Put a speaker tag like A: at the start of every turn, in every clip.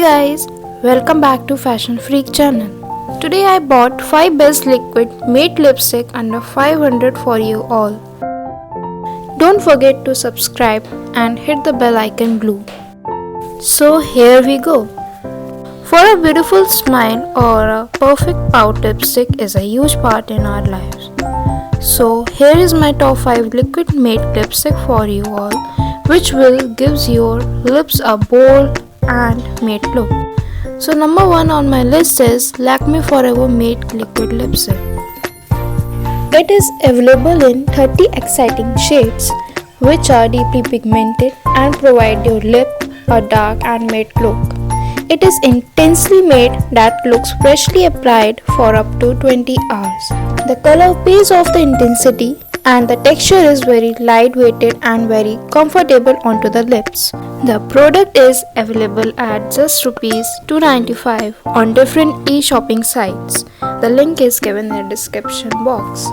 A: guys, welcome back to Fashion Freak channel. Today I bought 5 best liquid matte lipstick under 500 for you all. Don't forget to subscribe and hit the bell icon below. So here we go. For a beautiful smile or a perfect pout, lipstick is a huge part in our lives. So here is my top 5 liquid matte lipstick for you all, which will gives your lips a bold and matte look. So number 1 on my list is Lakme Forever Matte Liquid Lipstick. It is available in 30 exciting shades, which are deeply pigmented and provide your lip a dark and matte look. It is intensely matte that looks freshly applied for up to 20 hours. The color pays off the intensity and the texture is very lightweighted and very comfortable onto the lips. The product is available at just Rs 295 on different e-shopping sites. The link is given in the description box.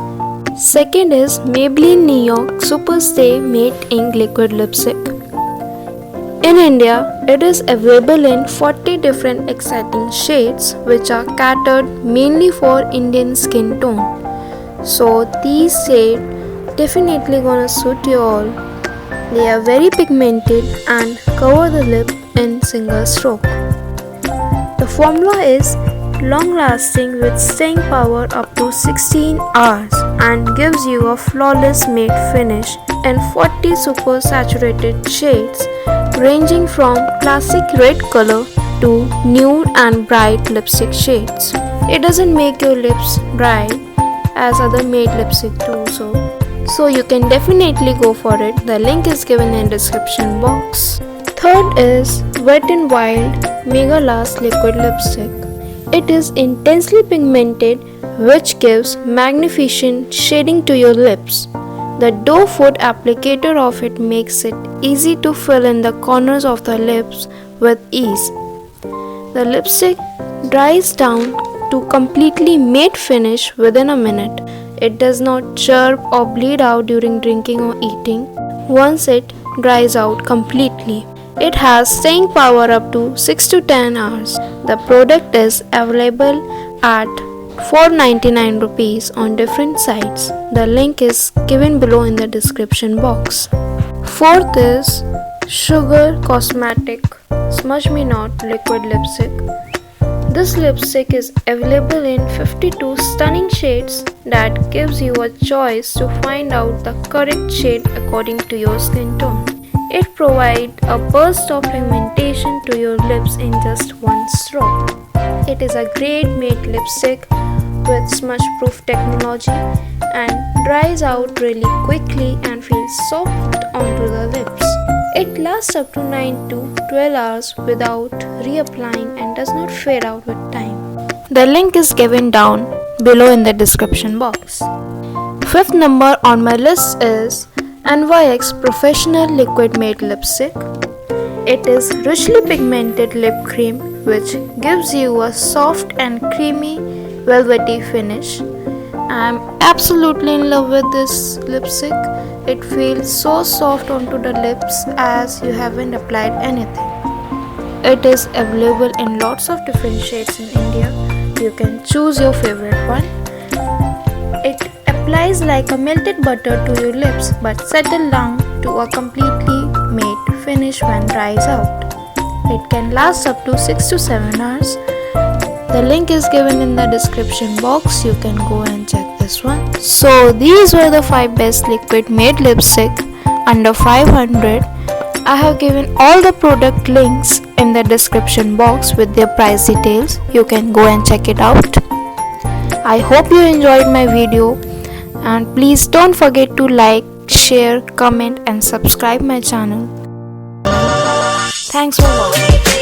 A: Second is Maybellinenewyork Super Stay Matte Ink Liquid Lipstick. In India, it is available in 40 different exciting shades which are catered mainly for Indian skin tone. So these shades definitely gonna suit you all. They are very pigmented and cover the lip in single stroke. The formula is long lasting with staying power up to 16 hours and gives you a flawless matte finish in 40 super saturated shades ranging from classic red color to nude and bright lipstick shades. It doesn't make your lips dry as other matte lipstick do so you can definitely go for it. The link is given in the description box. Third is Wet n Wild Mega Last Liquid Lipstick. It is intensely pigmented, which gives magnificent shading to your lips. The doe foot applicator of it makes it easy to fill in the corners of the lips with ease. The lipstick dries down to completely matte finish within a minute. It does not chirp or bleed out during drinking or eating once it dries out completely. It has staying power up to 6 to 10 hours. The product is available at 499 rupees on different sites. The link is given below in the description box. Fourth is Sugar Cosmetic Smudge Me Not Liquid Lipstick. This lipstick is available in 52 stunning shades that gives you a choice to find out the correct shade according to your skin tone. It provides a burst of pigmentation to your lips in just one stroke. It is a great matte lipstick with smudge-proof technology and dries out really quickly and feels soft onto the lips. It lasts up to 9 to 12 hours without reapplying and does not fade out with time. The link is given down below in the description box. Fifth number on my list is NYX Professional Liquid Matte Lipstick. It is richly pigmented lip cream which gives you a soft and creamy velvety finish. I am absolutely in love with this lipstick. It feels so soft onto the lips as you haven't applied anything. It is available in lots of different shades in India. You can choose your favorite one. It applies like a melted butter to your lips but settle down to a completely matte finish when dries out. It can last up to 6 to 7 hours. The link is given in the description box. You can go and check this one. So these were the 5 best liquid matte lipstick under 500. I have given all the product links in the description box with their price details. You can go and check it out. I hope you enjoyed my video and please don't forget to like, share, comment and subscribe my channel. Thanks for watching.